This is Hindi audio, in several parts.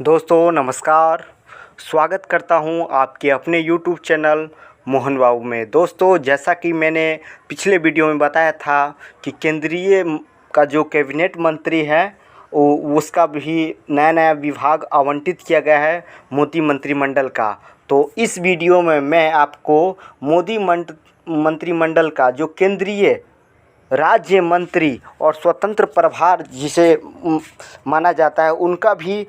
दोस्तों नमस्कार। स्वागत करता हूं आपके अपने यूट्यूब चैनल मोहन बाबू में। दोस्तों जैसा कि मैंने पिछले वीडियो में बताया था कि केंद्रीय का जो कैबिनेट मंत्री है उसका भी नया विभाग आवंटित किया गया है मोदी मंत्रिमंडल का। तो इस वीडियो में मैं आपको मोदी मंत्रिमंडल का जो केंद्रीय राज्य मंत्री और स्वतंत्र प्रभार जिसे माना जाता है उनका भी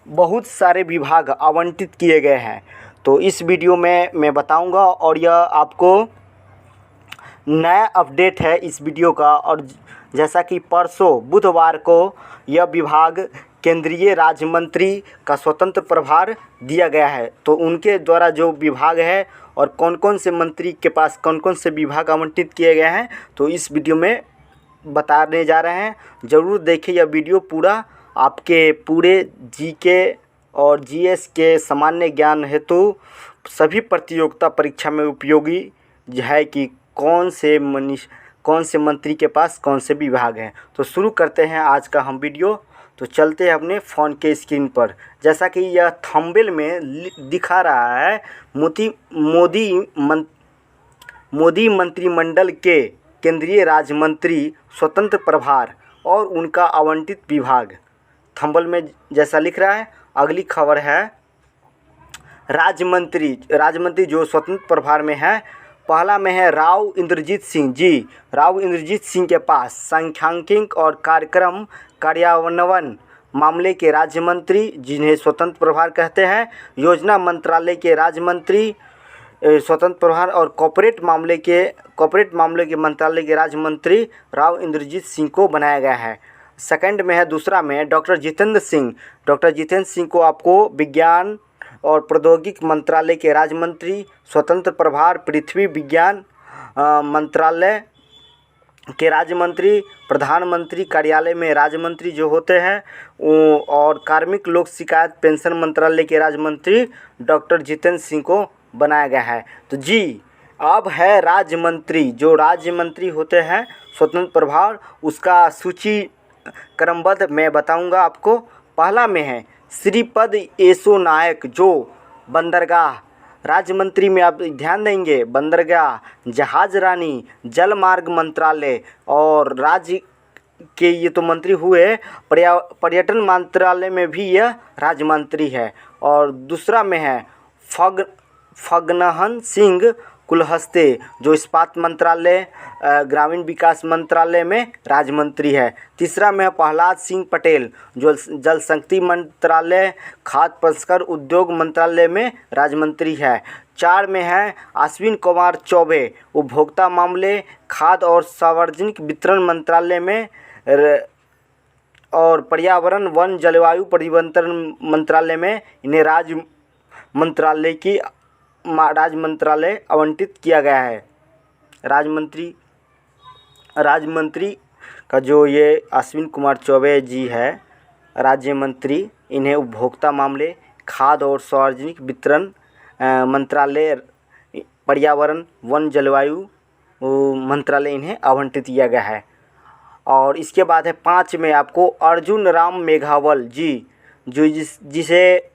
बहुत सारे विभाग आवंटित किए गए हैं। तो इस वीडियो में मैं बताऊंगा और यह आपको नया अपडेट है इस वीडियो का। और जैसा कि परसों बुधवार को यह विभाग केंद्रीय राज्य मंत्री का स्वतंत्र प्रभार दिया गया है। तो उनके द्वारा जो विभाग है और कौन कौन से मंत्री के पास कौन कौन से विभाग आवंटित किए गए हैं तो इस वीडियो में बताने जा रहे हैं। ज़रूर देखिए यह वीडियो पूरा। आपके पूरे जीके और जीएस के सामान्य ज्ञान हेतु सभी प्रतियोगिता परीक्षा में उपयोगी है कि कौन से मंत्री के पास कौन से विभाग हैं। तो शुरू करते हैं आज का हम वीडियो। तो चलते हैं अपने फ़ोन के स्क्रीन पर। जैसा कि यह थंबनेल में दिखा रहा है मोदी मंत्रिमंडल के केंद्रीय राज्य मंत्री स्वतंत्र प्रभार और उनका आवंटित विभाग। थंबनेल में जैसा लिख रहा है। अगली खबर है राज्य मंत्री जो स्वतंत्र प्रभार में है। पहला में है राव इंद्रजीत सिंह जी। राव इंद्रजीत सिंह के पास सांख्यिकी और कार्यक्रम कार्यान्वयन मामले के राज्य मंत्री जिन्हें स्वतंत्र प्रभार कहते हैं। योजना मंत्रालय के राज्य मंत्री स्वतंत्र प्रभार और कॉर्पोरेट मामले के मंत्रालय के राज्य मंत्री राव इंद्रजीत सिंह को बनाया गया है। सेकंड में है दूसरा में डॉक्टर जितेंद्र सिंह को आपको विज्ञान और प्रौद्योगिकी मंत्रालय के राज्य मंत्री स्वतंत्र प्रभार पृथ्वी विज्ञान मंत्रालय के राज्य मंत्री प्रधानमंत्री कार्यालय में राज्य मंत्री जो होते हैं और कार्मिक लोक शिकायत पेंशन मंत्रालय के राज्य मंत्री डॉक्टर जितेंद्र सिंह को बनाया गया है। तो जी अब है राज्य मंत्री। जो राज्य मंत्री होते हैं स्वतंत्र प्रभार उसका सूची क्रमबद्ध मैं बताऊंगा आपको। पहला में है श्रीपद येसो नायक जो बंदरगाह राज्य मंत्री में आप ध्यान देंगे। बंदरगाह जहाज रानी जल मार्ग मंत्रालय और राज्य के ये तो मंत्री हुए। पर्यटन मंत्रालय में भी यह राज्य मंत्री है। और दूसरा में है फग्गनहन सिंह कुलहस्ते जो इस्पात मंत्रालय ग्रामीण विकास मंत्रालय में राज्य मंत्री है। तीसरा में है प्रहलाद सिंह पटेल जो जल शक्ति मंत्रालय खाद्य प्रसंस्करण उद्योग मंत्रालय में राज्य मंत्री है। चार में है अश्विनी कुमार चौबे उपभोक्ता मामले खाद्य और सार्वजनिक वितरण मंत्रालय में और पर्यावरण वन जलवायु परिवर्तन मंत्रालय में इन्हें राज्य मंत्रालय आवंटित किया गया है। राज्य मंत्री का जो ये अश्विनी कुमार चौबे जी है राज्य मंत्री, इन्हें उपभोक्ता मामले खाद्य और सार्वजनिक वितरण मंत्रालय पर्यावरण वन जलवायु मंत्रालय इन्हें आवंटित किया गया है। और इसके बाद है 5 में आपको अर्जुन राम मेघवाल जी जो जिसे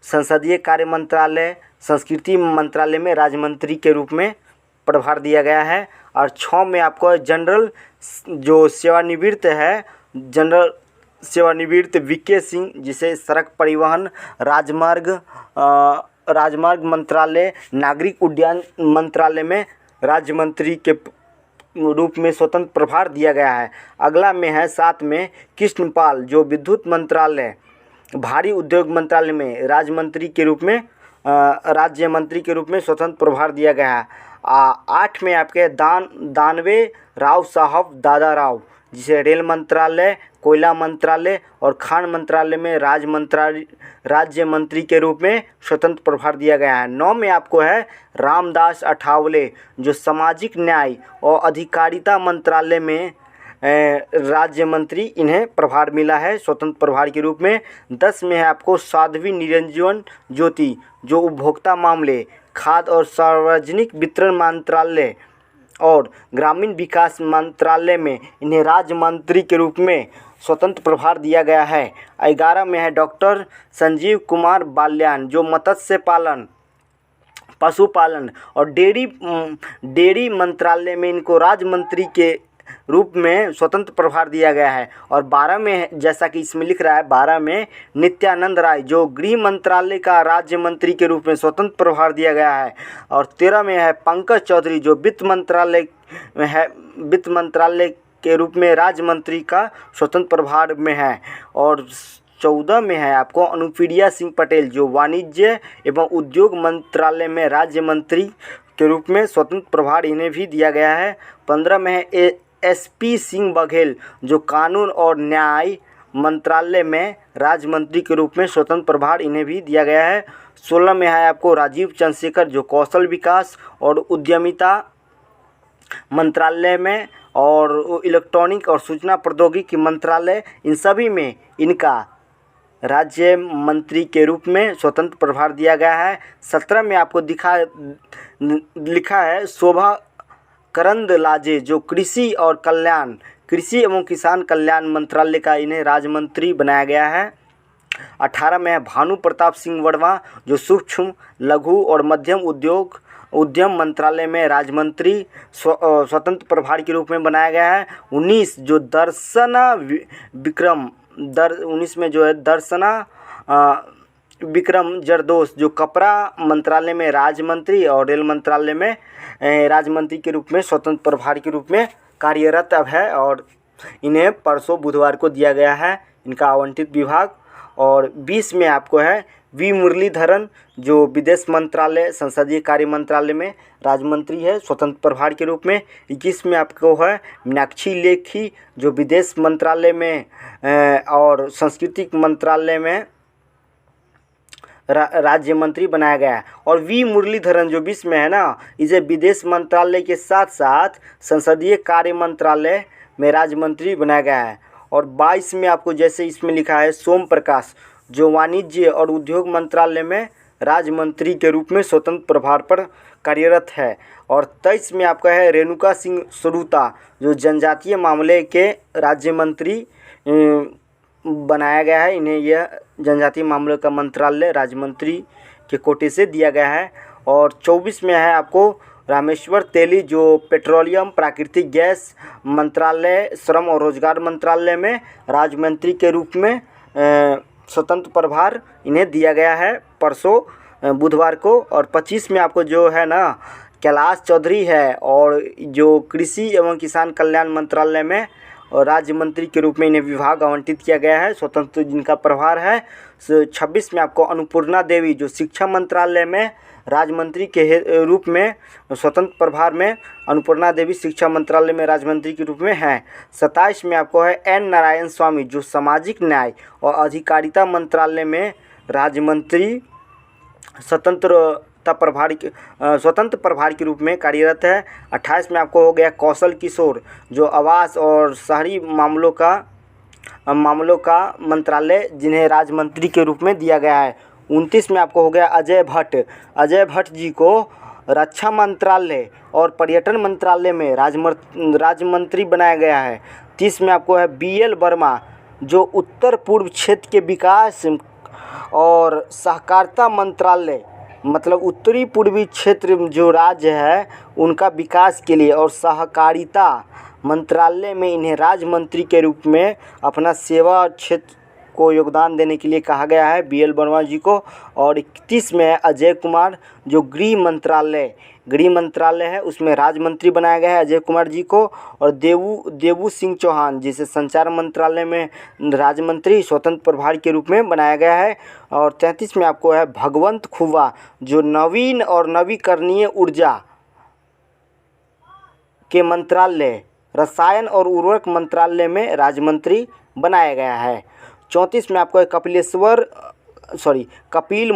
संसदीय कार्य मंत्रालय संस्कृति मंत्रालय में राज्य मंत्री के रूप में प्रभार दिया गया है। और 6 में आपको जनरल जो सेवानिवृत्त वीके सिंह जिसे सड़क परिवहन राजमार्ग मंत्रालय नागरिक उड्डयन मंत्रालय में राज्य मंत्री के रूप में स्वतंत्र प्रभार दिया गया है। अगला में है 7 में कृष्णपाल जो विद्युत मंत्रालय भारी उद्योग मंत्रालय में राज्य मंत्री के रूप में स्वतंत्र प्रभार दिया गया है। 8 में आपके दानवे राव साहब दादा राव जिसे रेल मंत्रालय कोयला मंत्रालय और खान मंत्रालय में राज्य मंत्री के रूप में स्वतंत्र प्रभार दिया गया है। 9 में आपको है रामदास अठावले जो सामाजिक न्याय और अधिकारिता मंत्रालय में राज्य मंत्री इन्हें प्रभार मिला है स्वतंत्र प्रभार के रूप में। 10 में है आपको साध्वी निरंजन ज्योति जो उपभोक्ता मामले खाद्य और सार्वजनिक वितरण मंत्रालय और ग्रामीण विकास मंत्रालय में इन्हें राज्य मंत्री के रूप में स्वतंत्र प्रभार दिया गया है। 11 में है डॉक्टर संजीव कुमार बाल्यान, जो मत्स्य पालन, पशुपालन और डेयरी मंत्रालय में इनको राज्य मंत्री के रूप में स्वतंत्र प्रभार दिया गया है। और 12 में, जैसा कि इसमें लिख रहा है, 12 में नित्यानंद राय, जो गृह मंत्रालय का राज्य मंत्री के रूप में स्वतंत्र प्रभार दिया गया है। और 13 में है पंकज चौधरी, जो वित्त मंत्रालय में है, वित्त मंत्रालय के रूप में राज्य मंत्री का स्वतंत्र प्रभार में है। और 14 में है आपको अनुप्रिया सिंह पटेल, जो वाणिज्य एवं उद्योग मंत्रालय में राज्य मंत्री के रूप में स्वतंत्र प्रभार इन्हें भी दिया गया है। 15 में है SP सिंह बघेल, जो कानून और न्याय मंत्रालय में राज्य मंत्री के रूप में स्वतंत्र प्रभार इन्हें भी दिया गया है। 16 में है आपको राजीव चंद्रशेखर, जो कौशल विकास और उद्यमिता मंत्रालय में और इलेक्ट्रॉनिक और सूचना प्रौद्योगिकी मंत्रालय, इन सभी में इनका राज्य मंत्री के रूप में स्वतंत्र प्रभार दिया गया है। 17 में आपको लिखा है शोभा करंदलाजे, जो कृषि एवं किसान कल्याण मंत्रालय का इन्हें राज्य मंत्री बनाया गया है। 18 में है भानु प्रताप सिंह वर्मा, जो सूक्ष्म लघु और मध्यम उद्यम मंत्रालय में राज्य मंत्री स्वतंत्र प्रभार के रूप में बनाया गया है। 19 जो दर्शना विक्रम जरदोस, जो कपड़ा मंत्रालय में राज्य मंत्री और रेल मंत्रालय में राज्य मंत्री के रूप में स्वतंत्र प्रभार के रूप में कार्यरत अब है। और इन्हें परसों बुधवार को दिया गया है इनका आवंटित विभाग। और 20 में आपको है वी मुरलीधरन, जो विदेश मंत्रालय संसदीय कार्य मंत्रालय में राज्य मंत्री है स्वतंत्र प्रभार के रूप में। 21 में आपको है मीनाक्षी लेखी, जो विदेश मंत्रालय में और सांस्कृतिक मंत्रालय में राज्य मंत्री बनाया गया है। और वी मुरलीधरन जो 20 में है ना, इसे विदेश मंत्रालय के साथ साथ संसदीय कार्य मंत्रालय में राज्य मंत्री बनाया गया है। और 22 में आपको जैसे इसमें लिखा है सोम प्रकाश, जो वाणिज्य और उद्योग मंत्रालय में राज्य मंत्री के रूप में स्वतंत्र प्रभार पर कार्यरत है। और 23 में आपका है रेणुका सिंह सरूता, जो जनजातीय मामले के राज्य मंत्री बनाया गया है। इन्हें यह जनजातीय मामलों का मंत्रालय राज्य मंत्री के कोटे से दिया गया है। और 24 में है आपको रामेश्वर तेली, जो पेट्रोलियम प्राकृतिक गैस मंत्रालय श्रम और रोजगार मंत्रालय में राज्य मंत्री के रूप में स्वतंत्र प्रभार इन्हें दिया गया है परसों बुधवार को। और 25 में आपको जो है ना कैलाश चौधरी है, और जो कृषि एवं किसान कल्याण मंत्रालय में और राज्य मंत्री के रूप में इन्हें विभाग आवंटित किया गया है, स्वतंत्र जिनका प्रभार है। 26 में आपको अन्नपूर्णा देवी, जो शिक्षा मंत्रालय में राज्य मंत्री के रूप में स्वतंत्र प्रभार में अन्नपूर्णा देवी शिक्षा मंत्रालय में राज्य मंत्री के रूप में हैं। 27 में आपको है एन नारायण स्वामी, जो सामाजिक न्याय और अधिकारिता मंत्रालय में राज्य मंत्री स्वतंत्र प्रभार के रूप में कार्यरत है। 28 में आपको हो गया कौशल किशोर, जो आवास और शहरी मामलों का मंत्रालय जिन्हें राज्य मंत्री के रूप में दिया गया है। 29 में आपको हो गया अजय भट्ट जी को रक्षा मंत्रालय और पर्यटन मंत्रालय में राज्य मंत्री बनाया गया है। 30 में आपको है BL वर्मा, जो उत्तर पूर्व क्षेत्र के विकास और सहकारिता मंत्रालय, मतलब उत्तरी पूर्वी क्षेत्र जो राज्य है उनका विकास के लिए और सहकारिता मंत्रालय में इन्हें राज्य मंत्री के रूप में अपना सेवा क्षेत्र को योगदान देने के लिए कहा गया है BL वर्मा जी को। और 31 में है अजय कुमार, जो गृह मंत्रालय है उसमें राज्य मंत्री बनाया गया है अजय कुमार जी को। और देवू सिंह चौहान, जिसे संचार मंत्रालय में राज्य मंत्री स्वतंत्र प्रभार के रूप में बनाया गया है। और 33 में आपको है भगवंत खुबा, जो नवीन और नवीकरणीय ऊर्जा के मंत्रालय रसायन और उर्वरक मंत्रालय में राज्य मंत्री बनाया गया है। 34 में आपको है कपिल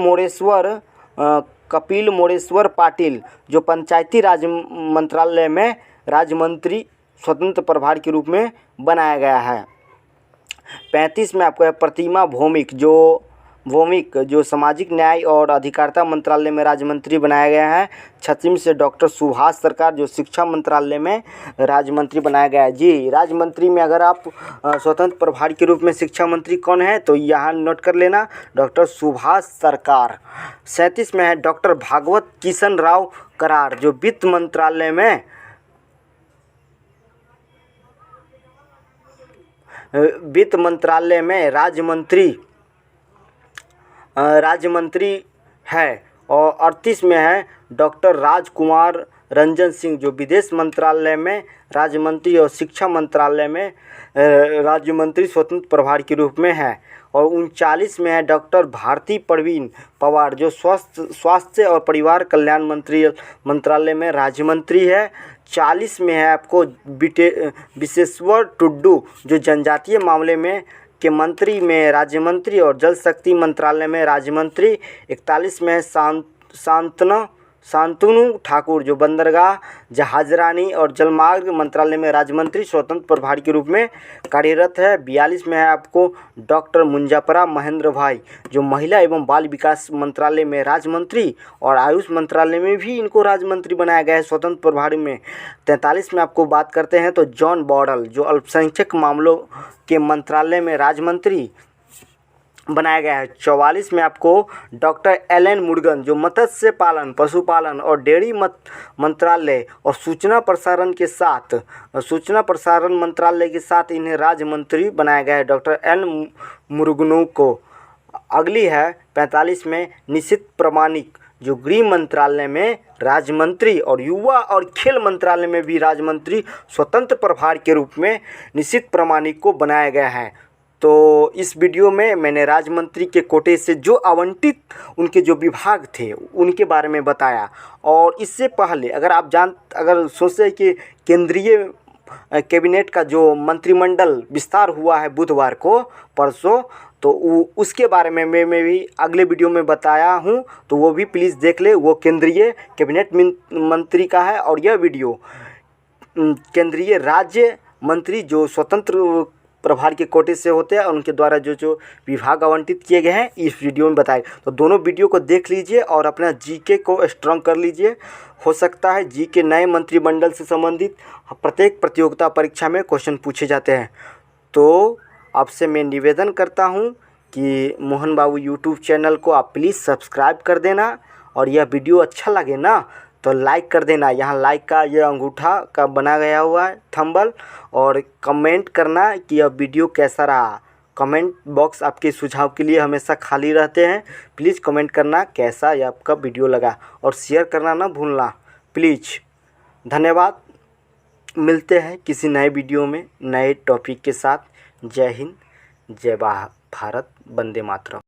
मोरेश्वर पाटिल, जो पंचायती राज मंत्रालय में राज्य मंत्री स्वतंत्र प्रभार के रूप में बनाया गया है। 35 में आपको है प्रतिमा भौमिक, जो भौमिक जो सामाजिक न्याय और अधिकारिता मंत्रालय में राज्य मंत्री बनाया गया है। 6वीं से डॉक्टर सुभाष सरकार जो शिक्षा मंत्रालय में राज्य मंत्री बनाया गया है। जी, राज्य मंत्री में अगर आप स्वतंत्र प्रभारी के रूप में शिक्षा मंत्री कौन है तो यहाँ नोट कर लेना, डॉक्टर सुभाष सरकार। 37 में है डॉक्टर भागवत किशन राव करार जो वित्त मंत्रालय में राज्य मंत्री है। और 38 में है डॉक्टर राजकुमार रंजन सिंह जो विदेश मंत्रालय में राज्य मंत्री और शिक्षा मंत्रालय में राज्य मंत्री स्वतंत्र प्रभार के रूप में है। और 39 में है डॉक्टर भारती प्रवीण पवार जो स्वास्थ्य और परिवार कल्याण मंत्रालय में राज्य मंत्री है। 40 में है आपको विशेश्वर टुड्डू जो जनजातीय मामले में के मंत्री में राज्य मंत्री और जल शक्ति मंत्रालय में राज्य मंत्री। 41 में है शांतनु ठाकुर जो बंदरगाह जहाजरानी और जलमार्ग मंत्रालय में राज्य मंत्री स्वतंत्र प्रभारी के रूप में कार्यरत है। 42 में है आपको डॉक्टर मुंजापरा महेंद्र भाई जो महिला एवं बाल विकास मंत्रालय में राज्य मंत्री और आयुष मंत्रालय में भी इनको राज्य मंत्री बनाया गया है स्वतंत्र प्रभारी में। 43 में आपको बात करते हैं तो जॉन बॉडल जो अल्पसंख्यक मामलों के मंत्रालय में राज्य मंत्री बनाया गया है। 44 में आपको डॉक्टर एलन मुर्गन जो मत्स्य पालन, पशुपालन और डेयरी मंत्रालय और सूचना प्रसारण मंत्रालय के साथ इन्हें राज्य मंत्री बनाया गया है, डॉक्टर एन मुरुगनू को। अगली है 45 में निशित प्रामाणिक जो गृह मंत्रालय में राज्य मंत्री और युवा और खेल मंत्रालय में भी राज्य मंत्री स्वतंत्र प्रभार के रूप में निशित प्रामाणिक को बनाया गया है। तो इस वीडियो में मैंने राज्य मंत्री के कोटे से जो आवंटित उनके जो विभाग थे उनके बारे में बताया। और इससे पहले अगर सोचे कि केंद्रीय कैबिनेट का जो मंत्रिमंडल विस्तार हुआ है बुधवार को परसों, तो उसके बारे में मैं भी अगले वीडियो में बताया हूं, तो वो भी प्लीज़ देख ले। वो केंद्रीय कैबिनेट मंत्री का है और यह वीडियो केंद्रीय राज्य मंत्री जो स्वतंत्र प्रभार के कोटे से होते हैं और उनके द्वारा जो विभाग आवंटित किए गए हैं इस वीडियो में बताए। तो दोनों वीडियो को देख लीजिए और अपना जीके को स्ट्रांग कर लीजिए। हो सकता है जीके नए मंत्रिमंडल से संबंधित प्रत्येक प्रतियोगिता परीक्षा में क्वेश्चन पूछे जाते हैं। तो आपसे मैं निवेदन करता हूं कि मोहन बाबू यूट्यूब चैनल को आप प्लीज़ सब्सक्राइब कर देना और यह वीडियो अच्छा लगे ना तो लाइक कर देना। यहाँ लाइक का ये अंगूठा का बना गया हुआ है थंबल, और कमेंट करना कि यह वीडियो कैसा रहा। कमेंट बॉक्स आपके सुझाव के लिए हमेशा खाली रहते हैं। प्लीज़ कमेंट करना कैसा ये आपका वीडियो लगा और शेयर करना ना भूलना प्लीज़। धन्यवाद। मिलते हैं किसी नए वीडियो में नए टॉपिक के साथ। जय हिंद, जय भारत, वंदे मातरम।